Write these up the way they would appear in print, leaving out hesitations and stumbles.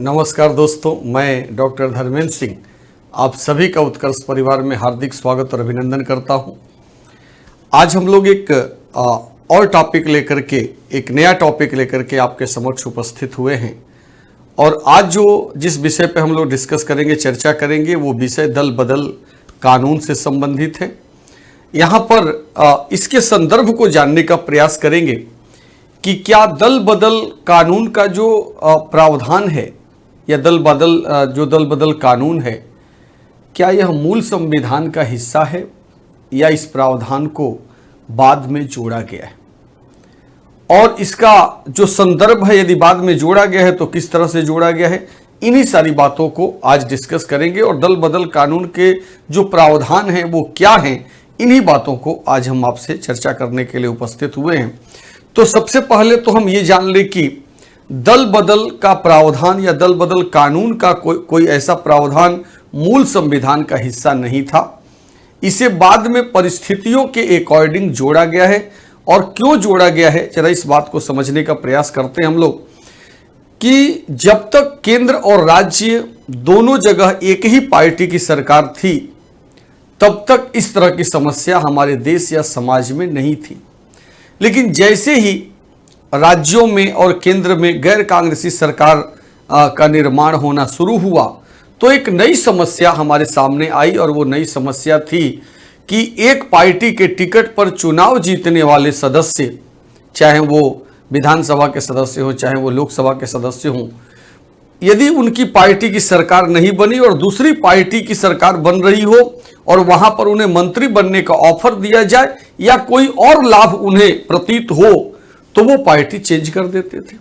नमस्कार दोस्तों, मैं डॉक्टर धर्मेंद्र सिंह आप सभी का उत्कर्ष परिवार में हार्दिक स्वागत और अभिनंदन करता हूं। आज हम लोग एक और टॉपिक लेकर के, एक नया टॉपिक लेकर के आपके समक्ष उपस्थित हुए हैं। और आज जिस विषय पे हम लोग डिस्कस करेंगे, चर्चा करेंगे, वो विषय दल बदल कानून से संबंधित है। यहाँ पर इसके संदर्भ को जानने का प्रयास करेंगे कि क्या दल बदल कानून का जो प्रावधान है या दल बदल कानून है, क्या यह मूल संविधान का हिस्सा है या इस प्रावधान को बाद में जोड़ा गया है, और इसका जो संदर्भ है, यदि बाद में जोड़ा गया है तो किस तरह से जोड़ा गया है। इन्हीं सारी बातों को आज डिस्कस करेंगे और दल बदल कानून के जो प्रावधान हैं वो क्या हैं, इन्हीं बातों को आज हम आपसे चर्चा करने के लिए उपस्थित हुए हैं। तो सबसे पहले तो हम ये जान लें कि दल बदल का प्रावधान या दल बदल कानून का कोई ऐसा प्रावधान मूल संविधान का हिस्सा नहीं था। इसे बाद में परिस्थितियों के अकॉर्डिंग जोड़ा गया है। और क्यों जोड़ा गया है, जरा इस बात को समझने का प्रयास करते हैं हम लोग कि जब तक केंद्र और राज्य दोनों जगह एक ही पार्टी की सरकार थी, तब तक इस तरह की समस्या हमारे देश या समाज में नहीं थी। लेकिन जैसे ही राज्यों में और केंद्र में गैर कांग्रेसी सरकार का निर्माण होना शुरू हुआ, तो एक नई समस्या हमारे सामने आई। और वो नई समस्या थी कि एक पार्टी के टिकट पर चुनाव जीतने वाले सदस्य, चाहे वो विधानसभा के सदस्य हों, चाहे वो लोकसभा के सदस्य हों, यदि उनकी पार्टी की सरकार नहीं बनी और दूसरी पार्टी की सरकार बन रही हो और वहां पर उन्हें मंत्री बनने का ऑफर दिया जाए या कोई और लाभ उन्हें प्रतीत हो, तो वो पार्टी चेंज कर देते थे।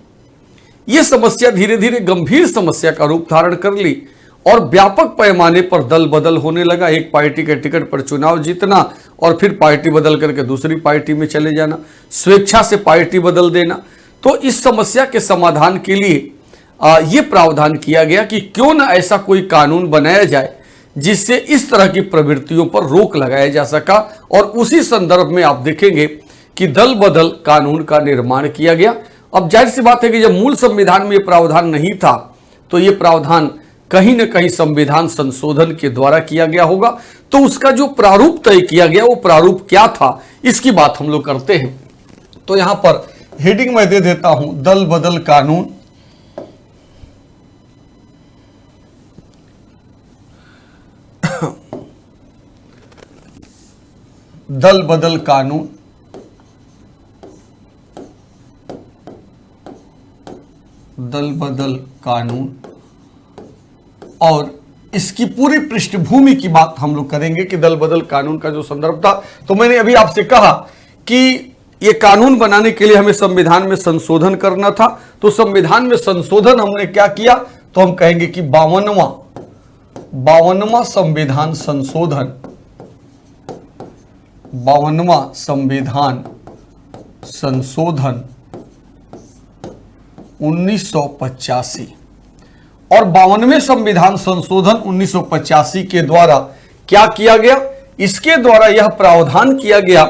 ये समस्या धीरे धीरे गंभीर समस्या का रूप धारण कर ली और व्यापक पैमाने पर दल बदल होने लगा। एक पार्टी के टिकट पर चुनाव जीतना और फिर पार्टी बदल करके दूसरी पार्टी में चले जाना, स्वेच्छा से पार्टी बदल देना। तो इस समस्या के समाधान के लिए ये प्रावधान किया गया कि क्यों न ऐसा कोई कानून बनाया जाए जिससे इस तरह की प्रवृत्तियों पर रोक लगाया जा सका। और उसी संदर्भ में आप देखेंगे कि दल बदल कानून का निर्माण किया गया। अब जाहिर सी बात है कि जब मूल संविधान में ये प्रावधान नहीं था, तो ये प्रावधान कहीं न कहीं संविधान संशोधन के द्वारा किया गया होगा। तो उसका जो प्रारूप तय किया गया, वो प्रारूप क्या था, इसकी बात हम लोग करते हैं। तो यहां पर हेडिंग मैं दे देता हूं, दल बदल कानून। दल बदल कानून, दल बदल कानून, और इसकी पूरी पृष्ठभूमि की बात हम लोग करेंगे कि दल बदल कानून का जो संदर्भ था। तो मैंने अभी आपसे कहा कि ये कानून बनाने के लिए हमें संविधान में संशोधन करना था। तो संविधान में संशोधन हमने क्या किया, तो हम कहेंगे कि 52वां संविधान संशोधन, 52वां संविधान संशोधन 1985। और 52वें संविधान संशोधन 1985 के द्वारा क्या किया गया, इसके द्वारा यह प्रावधान किया गया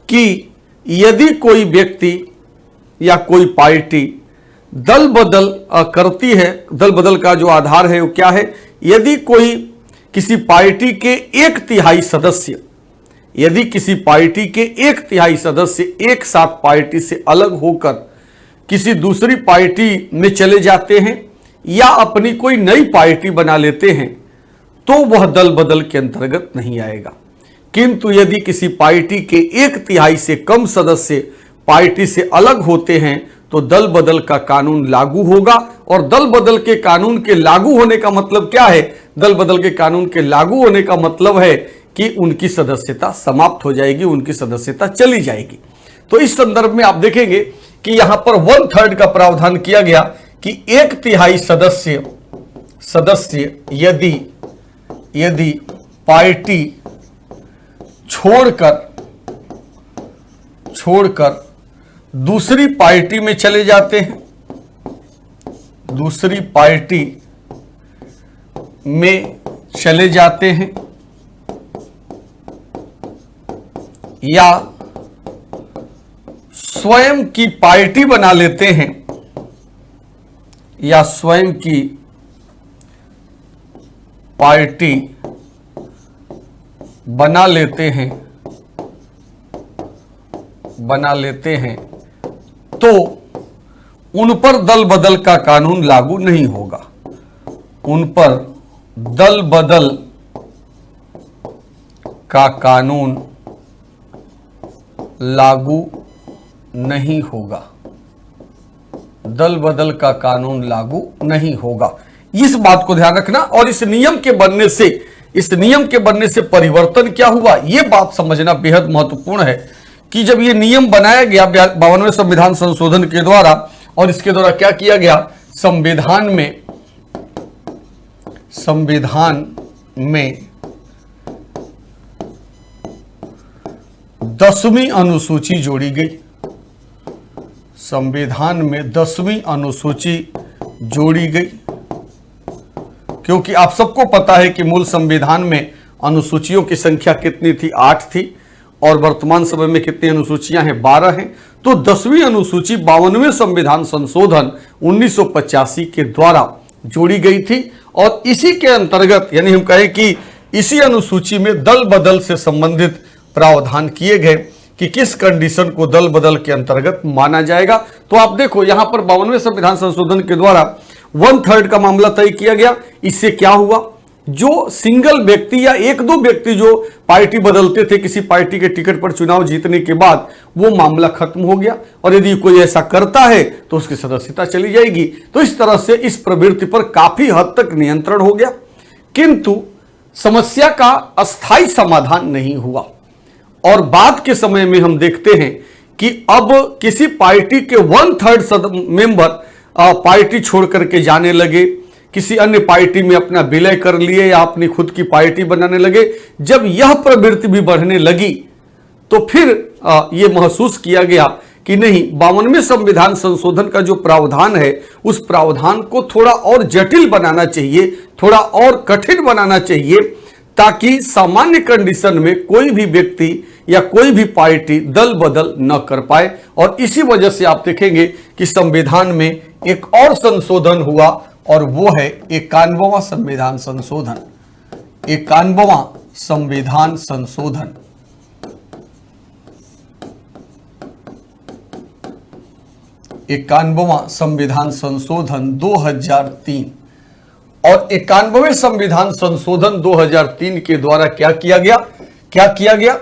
कि यदि कोई व्यक्ति या कोई पार्टी दल बदल करती है, दल बदल का जो आधार है वो क्या है, यदि कोई किसी पार्टी के 1/3 सदस्य, यदि किसी पार्टी के 1/3 सदस्य एक साथ पार्टी से अलग होकर किसी दूसरी पार्टी में चले जाते हैं या अपनी कोई नई पार्टी बना लेते हैं, तो वह दल बदल के अंतर्गत नहीं आएगा। किंतु यदि किसी पार्टी के 1/3 से कम सदस्य पार्टी से अलग होते हैं, तो दल बदल का कानून लागू होगा। और दल बदल के कानून के लागू होने का मतलब क्या है, दल बदल के कानून के लागू होने का मतलब है कि उनकी सदस्यता समाप्त हो जाएगी, उनकी सदस्यता चली जाएगी। तो इस संदर्भ में आप देखेंगे कि यहां पर 1/3 का प्रावधान किया गया कि 1/3 सदस्य यदि पार्टी छोड़कर दूसरी पार्टी में चले जाते हैं, दूसरी पार्टी में चले जाते हैं या स्वयं की पार्टी बना लेते हैं, या स्वयं की पार्टी बना लेते हैं तो उन पर दल बदल का कानून लागू नहीं होगा। उन पर दल बदल का कानून लागू नहीं होगा। दल बदल का कानून लागू नहीं होगा। इस बात को ध्यान रखना। और इस नियम के बनने से परिवर्तन क्या हुआ, यह बात समझना बेहद महत्वपूर्ण है कि जब यह नियम बनाया गया 52वें संविधान संशोधन के द्वारा, और इसके द्वारा क्या किया गया, संविधान में 10वीं अनुसूची जोड़ी गई। संविधान में 10वीं अनुसूची जोड़ी गई, क्योंकि आप सबको पता है कि मूल संविधान में अनुसूचियों की संख्या कितनी थी, 8 थी, और वर्तमान समय में कितनी अनुसूचियां हैं, 12 हैं। तो 10वीं अनुसूची 52वें संविधान संशोधन 1985 के द्वारा जोड़ी गई थी, और इसी के अंतर्गत, यानी हम कहें कि इसी अनुसूची में दल बदल से संबंधित प्रावधान किए गए कि किस कंडीशन को दल बदल के अंतर्गत माना जाएगा। तो आप देखो यहां पर 52वें संविधान संशोधन के द्वारा 1/3 का मामला तय किया गया। इससे क्या हुआ, जो सिंगल व्यक्ति या एक दो व्यक्ति जो पार्टी बदलते थे किसी पार्टी के टिकट पर चुनाव जीतने के बाद, वो मामला खत्म हो गया, और यदि कोई ऐसा करता है तो उसकी सदस्यता चली जाएगी। तो इस तरह से इस प्रवृत्ति पर काफी हद तक नियंत्रण हो गया, किंतु समस्या का अस्थायी समाधान नहीं हुआ। और बाद के समय में हम देखते हैं कि अब किसी पार्टी के 1/3 मेंबर पार्टी छोड़ करके जाने लगे, किसी अन्य पार्टी में अपना विलय कर लिए या अपनी खुद की पार्टी बनाने लगे। जब यह प्रवृत्ति भी बढ़ने लगी तो फिर यह महसूस किया गया कि नहीं, 52वें संविधान संशोधन का जो प्रावधान है उस प्रावधान को थोड़ा और जटिल बनाना चाहिए, थोड़ा और कठिन बनाना चाहिए, ताकि सामान्य कंडीशन में कोई भी व्यक्ति या कोई भी पार्टी दल बदल न कर पाए। और इसी वजह से आप देखेंगे कि संविधान में एक और संशोधन हुआ, और वो है 91वां संविधान संशोधन। 91वां संविधान संशोधन। संविधान संशोधन 2003। और 91वें संविधान संशोधन 2003 के द्वारा क्या किया गया,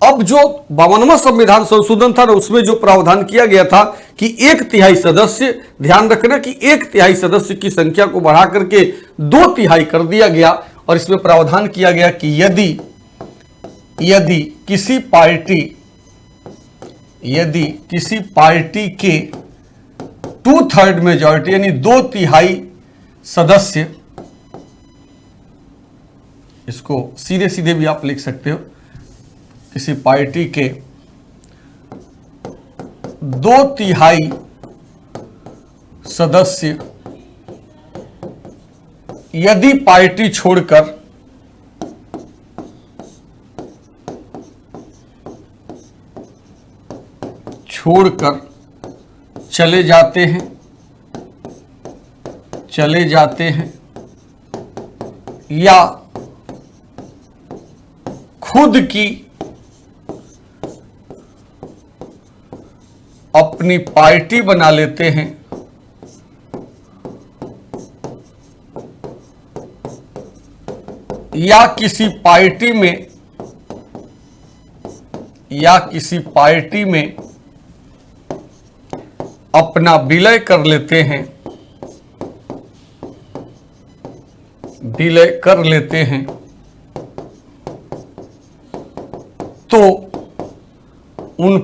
अब जो 52वां संविधान संशोधन था ना, उसमें जो प्रावधान किया गया था कि 1/3 सदस्य, ध्यान रखना कि 1/3 सदस्य की संख्या को बढ़ा करके 2/3 कर दिया गया। और इसमें प्रावधान किया गया कि यदि किसी पार्टी के 2/3 मेजॉरिटी यानी 2/3 सदस्य, इसको सीधे सीधे भी आप लिख सकते हो, किसी पार्टी के 2/3 सदस्य यदि पार्टी छोड़कर चले जाते हैं या खुद की अपनी पार्टी बना लेते हैं, या किसी पार्टी में अपना विलय कर लेते हैं, तो उन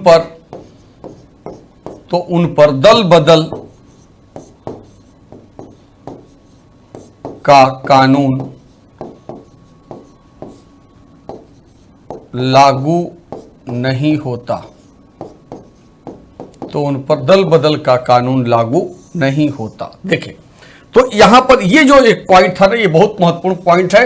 पर दल बदल का कानून लागू नहीं होता। देखिए, तो यहां पर ये जो एक पॉइंट था ना, ये बहुत महत्वपूर्ण पॉइंट है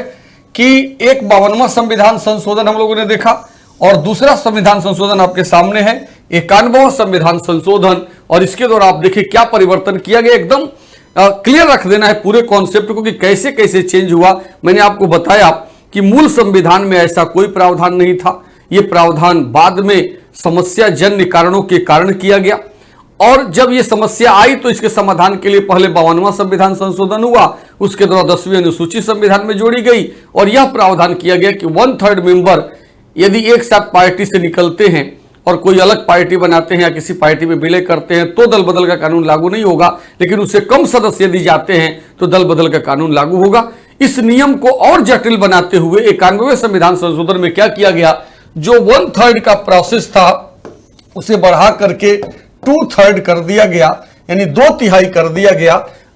कि एक 52वां संविधान संशोधन हम लोगों ने देखा, और दूसरा संविधान संशोधन आपके सामने है 91वां संविधान संशोधन। और इसके द्वारा आप देखिए क्या परिवर्तन किया गया, एकदम क्लियर रख देना है पूरे कॉन्सेप्ट को कि कैसे कैसे चेंज हुआ। मैंने आपको बताया कि मूल संविधान में ऐसा कोई प्रावधान नहीं था, ये प्रावधान बाद में समस्या जन्य कारणों के कारण किया गया, और जब ये समस्या आई तो इसके समाधान के लिए पहले 52वां संविधान संशोधन हुआ, उसके द्वारा 10वीं अनुसूची संविधान में जोड़ी गई, और यह प्रावधान किया गया कि 1/3 मेंबर यदि एक साथ पार्टी से निकलते हैं और कोई अलग पार्टी बनाते हैं या किसी पार्टी में विलय करते हैं तो दल बदल का कानून लागू नहीं होगा, लेकिन उससे कम सदस्य यदि जाते हैं तो दल बदल का कानून लागू होगा। इस नियम को और जटिल बनाते हुए 91वें संविधान संशोधन में क्या किया गया, जो 1/3 का प्रोसेस था उसे बढ़ा करके 2/3 कर दिया गया, यानी 2/3 कर दिया गया।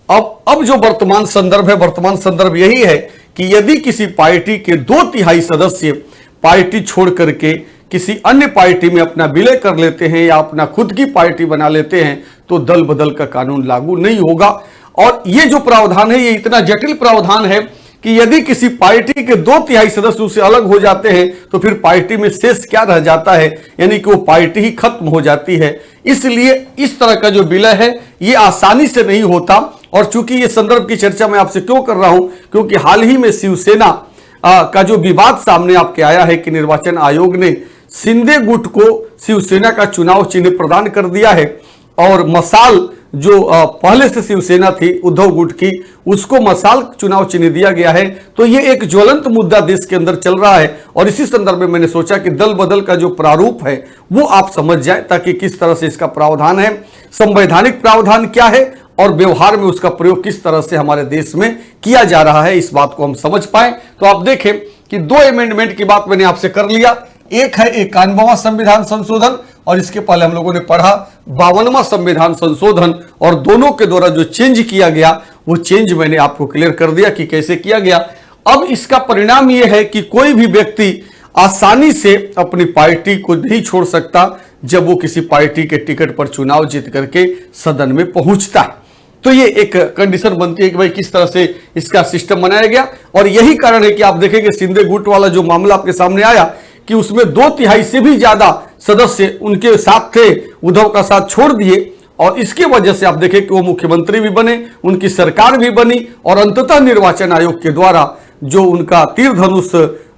अब जो वर्तमान संदर्भ है, वर्तमान संदर्भ यही है कि यदि किसी पार्टी के 2/3 सदस्य पार्टी छोड़ करके किसी अन्य पार्टी में अपना विलय कर लेते हैं या अपना खुद की पार्टी बना लेते हैं तो दल बदल का कानून लागू नहीं होगा। और ये जो प्रावधान है ये इतना जटिल प्रावधान है कि यदि किसी पार्टी के 2/3 सदस्य उससे अलग हो जाते हैं तो फिर पार्टी में शेष क्या रह जाता है, यानी कि वो पार्टी ही खत्म हो जाती है। इसलिए इस तरह का जो विलय है ये आसानी से नहीं होता। और चूंकि ये संदर्भ की चर्चा मैं आपसे क्यों कर रहा हूं, क्योंकि हाल ही में शिवसेना का जो विवाद सामने आपके आया है कि निर्वाचन आयोग ने शिंदे गुट को शिवसेना का चुनाव चिन्ह प्रदान कर दिया है, और मसाल जो पहले से शिवसेना थी उद्धव गुट की, उसको मसाल चुनाव चिन्ह दिया गया है। तो ये एक ज्वलंत मुद्दा देश के अंदर चल रहा है, और इसी संदर्भ में मैंने सोचा कि दल बदल का जो प्रारूप है वो आप समझ जाए, ताकि किस तरह से इसका प्रावधान है, संवैधानिक प्रावधान क्या है और व्यवहार में उसका प्रयोग किस तरह से हमारे देश में किया जा रहा है, इस बात को हम समझ पाए। तो आप देखें कि 2 अमेंडमेंट की बात मैंने आपसे कर लिया, एक है 91वां संविधान संशोधन और इसके पहले हम लोगों ने पढ़ा 52वां संविधान संशोधन, और दोनों के द्वारा जो चेंज किया गया वो चेंज मैंने आपको क्लियर कर दिया कि कैसे किया गया। अब इसका परिणाम यह है कि कोई भी व्यक्ति आसानी से अपनी पार्टी को नहीं छोड़ सकता जब वो किसी पार्टी के टिकट पर चुनाव जीत करके सदन में पहुंचता है। तो ये एक कंडीशन बनती है कि भाई किस तरह से इसका सिस्टम बनाया गया, और यही कारण है कि आप देखेंगे शिंदे गुट वाला जो मामला आपके सामने आया कि उसमें 2/3 से भी ज्यादा सदस्य उनके साथ थे, उद्धव का साथ छोड़ दिए, और इसके वजह से आप देखें कि वो मुख्यमंत्री भी बने, उनकी सरकार भी बनी, और अंततः निर्वाचन आयोग के द्वारा जो उनका तीर धनुष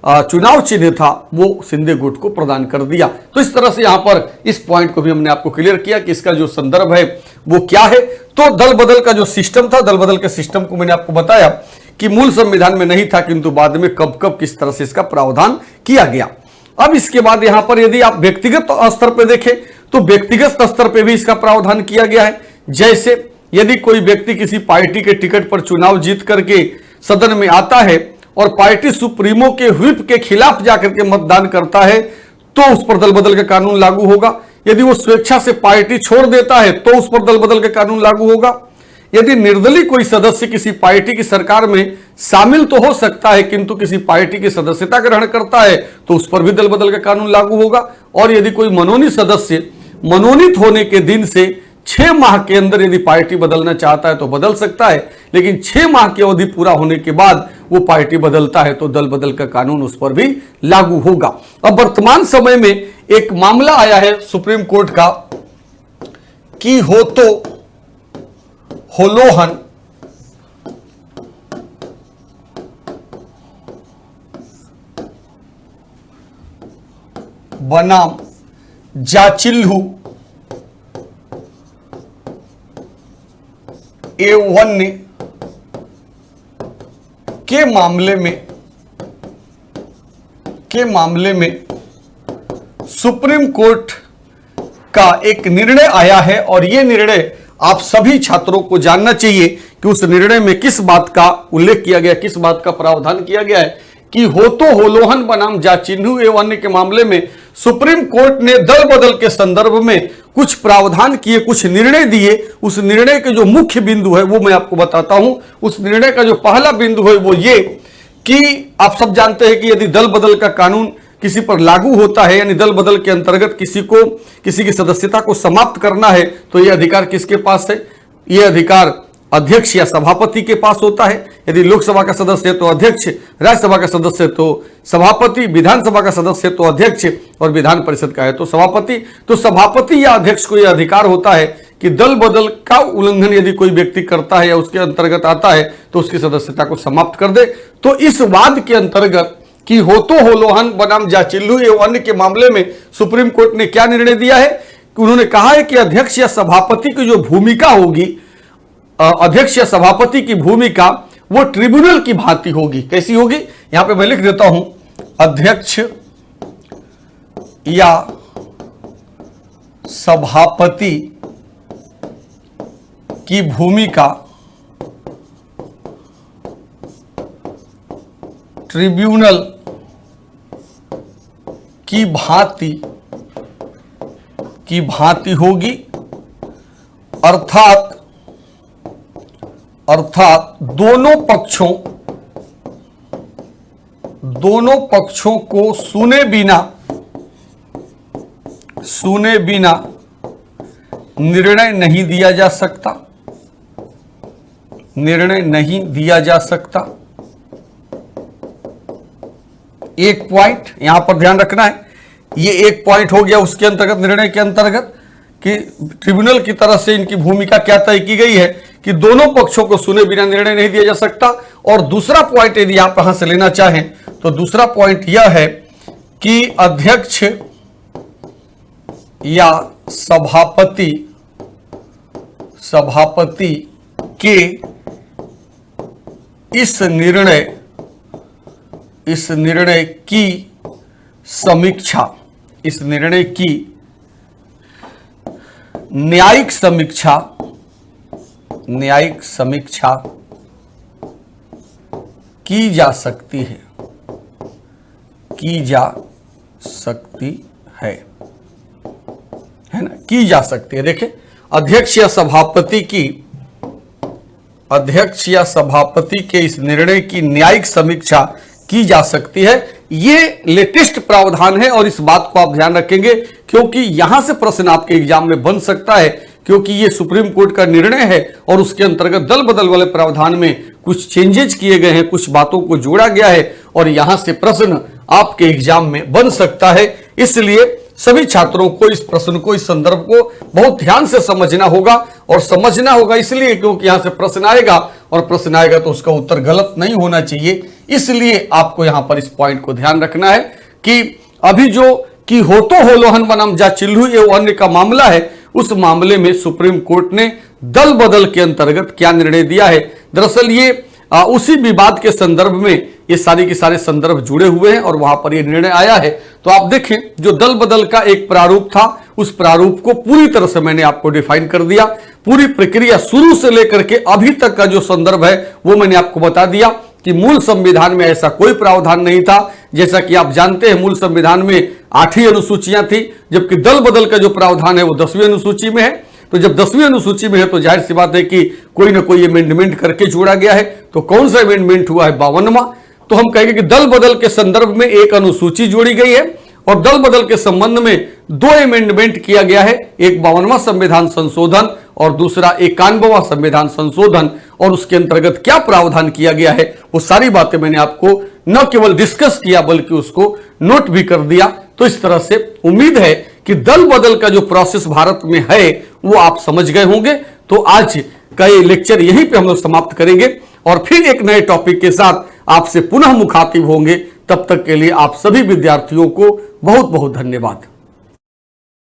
चुनाव चिन्ह था वो शिंदे गुट को प्रदान कर दिया। तो इस तरह से यहां पर इस पॉइंट को भी हमने आपको क्लियर किया कि इसका जो संदर्भ है वो क्या है। तो दल बदल का जो सिस्टम था, दल बदल के सिस्टम को मैंने आपको बताया कि मूल संविधान में नहीं था, किंतु बाद में कब कब किस तरह से इसका प्रावधान किया गया। अब इसके बाद यहां पर यदि आप व्यक्तिगत स्तर पर देखें तो व्यक्तिगत स्तर पर भी इसका प्रावधान किया गया है। जैसे यदि कोई व्यक्ति किसी पार्टी के टिकट पर चुनाव जीत करके सदन में आता है और पार्टी सुप्रीमो के व्हिप के खिलाफ जाकर के मतदान करता है तो उस पर दल बदल का कानून लागू होगा। यदि वो स्वेच्छा से पार्टी छोड़ देता है तो उस पर दल बदल का कानून लागू होगा। यदि निर्दलीय कोई सदस्य किसी पार्टी की सरकार में शामिल तो हो सकता है किंतु किसी पार्टी की सदस्यता ग्रहण करता है तो उस पर भी दल बदल का कानून लागू होगा। और यदि कोई मनोनीत सदस्य मनोनीत होने के दिन से 6 माह के अंदर यदि पार्टी बदलना चाहता है तो बदल सकता है, लेकिन 6 माह की अवधि पूरा होने के बाद वो पार्टी बदलता है तो दल बदल का कानून उस पर भी लागू होगा। अब वर्तमान समय में एक मामला आया है सुप्रीम कोर्ट का कि हो तो होलोहन बनाम जाचिल्हू A1 के मामले में सुप्रीम कोर्ट का एक निर्णय आया है, और यह निर्णय आप सभी छात्रों को जानना चाहिए कि उस निर्णय में किस बात का उल्लेख किया गया, किस बात का प्रावधान किया गया है कि हो तो होलोहन बनाम जाचिल्हू A1 के मामले में सुप्रीम कोर्ट ने दल बदल के संदर्भ में कुछ प्रावधान किए, कुछ निर्णय दिए। उस निर्णय के जो मुख्य बिंदु है वो मैं आपको बताता हूं। उस निर्णय का जो पहला बिंदु है वो ये कि आप सब जानते हैं कि यदि दल बदल का कानून किसी पर लागू होता है, यानी दल बदल के अंतर्गत किसी की सदस्यता को समाप्त करना है, तो यह अधिकार किसके पास है? यह अधिकार अध्यक्ष या सभापति के पास होता है। यदि लोकसभा का सदस्य है तो अध्यक्ष, राज्यसभा का सदस्य है तो सभापति, विधानसभा का सदस्य है तो अध्यक्ष, और विधान परिषद का है तो सभापति। तो सभापति या अध्यक्ष को यह अधिकार होता है कि दल बदल का उल्लंघन यदि कोई व्यक्ति करता है या उसके अंतर्गत आता है तो उसकी सदस्यता को समाप्त कर दे। तो इस वाद के अंतर्गत कि होतो होलोहन बनाम जाचिल्लू एवं अन्य के मामले में सुप्रीम कोर्ट ने क्या निर्णय दिया है कि उन्होंने कहा है कि अध्यक्ष या सभापति की जो भूमिका होगी, अध्यक्ष या सभापति की भूमिका वो ट्रिब्यूनल की भांति होगी। कैसी होगी? यहां पे मैं लिख देता हूं, अध्यक्ष या सभापति की भूमिका ट्रिब्यूनल की भांति होगी, अर्थात दोनों पक्षों को सुने बिना निर्णय नहीं दिया जा सकता। एक पॉइंट यहां पर ध्यान रखना है, ये एक पॉइंट हो गया उसके अंतर्गत, निर्णय के अंतर्गत कि ट्रिब्यूनल की तरफ से इनकी भूमिका क्या तय की गई है कि दोनों पक्षों को सुने बिना निर्णय नहीं दिया जा सकता। और दूसरा पॉइंट यदि आप यहां से लेना चाहें तो दूसरा पॉइंट यह है कि अध्यक्ष या सभापति के इस निर्णय की न्यायिक समीक्षा की जा सकती है ना, की जा सकती है। देखिए, अध्यक्ष या सभापति के इस निर्णय की न्यायिक समीक्षा की जा सकती है। ये लेटेस्ट प्रावधान है और इस बात को आप ध्यान रखेंगे क्योंकि यहां से प्रश्न आपके एग्जाम में बन सकता है, क्योंकि ये सुप्रीम कोर्ट का निर्णय है और उसके अंतर्गत दल बदल वाले प्रावधान में कुछ चेंजेस किए गए हैं, कुछ बातों को जोड़ा गया है और यहां से प्रश्न आपके एग्जाम में बन सकता है। इसलिए सभी छात्रों को इस प्रश्न को, इस संदर्भ को बहुत ध्यान से समझना होगा और समझना होगा इसलिए क्योंकि यहां से प्रश्न आएगा और प्रश्न आएगा तो उसका उत्तर गलत नहीं होना चाहिए। इसलिए आपको यहां पर इस पॉइंट को ध्यान रखना है कि अभी जो कि होतो होलोहन बनाम जाचिल्लू एवं अन्य का मामला है, उस मामले में सुप्रीम कोर्ट ने दल बदल के अंतर्गत क्या निर्णय दिया है। दरअसल ये उसी विवाद के संदर्भ में ये सारे के सारे संदर्भ जुड़े हुए हैं और वहां पर ये निर्णय आया है। तो आप देखें, जो दल बदल का एक प्रारूप था, उस प्रारूप को पूरी तरह से मैंने आपको डिफाइन कर दिया। पूरी प्रक्रिया शुरू से लेकर के अभी तक का जो संदर्भ है वो मैंने आपको बता दिया कि मूल संविधान में ऐसा कोई प्रावधान नहीं था। जैसा कि आप जानते हैं, मूल संविधान में 8 ही अनुसूचियां थी, जबकि दल बदल का जो प्रावधान है वो 10वीं अनुसूची में है। तो जब 10वीं अनुसूची में है तो जाहिर सी बात है कि कोई ना कोई अमेंडमेंट करके जोड़ा गया है। तो कौन सा अमेंडमेंट हुआ है? 52वां। तो हम कहेंगे कि दल बदल के संदर्भ में एक अनुसूची जोड़ी गई है और दल बदल के संबंध में 2 अमेंडमेंट किया गया है, एक 52वां संविधान संशोधन और दूसरा 91वां संविधान संशोधन। और उसके अंतर्गत क्या प्रावधान किया गया है वो सारी बातें मैंने आपको न केवल डिस्कस किया बल्कि उसको नोट भी कर दिया। तो इस तरह से उम्मीद है कि दल बदल का जो प्रोसेस भारत में है वो आप समझ गए होंगे। तो आज का ये लेक्चर यहीं पे हम लोग समाप्त करेंगे और फिर एक नए टॉपिक के साथ आपसे पुनः मुखातिब होंगे। तब तक के लिए आप सभी विद्यार्थियों को बहुत बहुत धन्यवाद।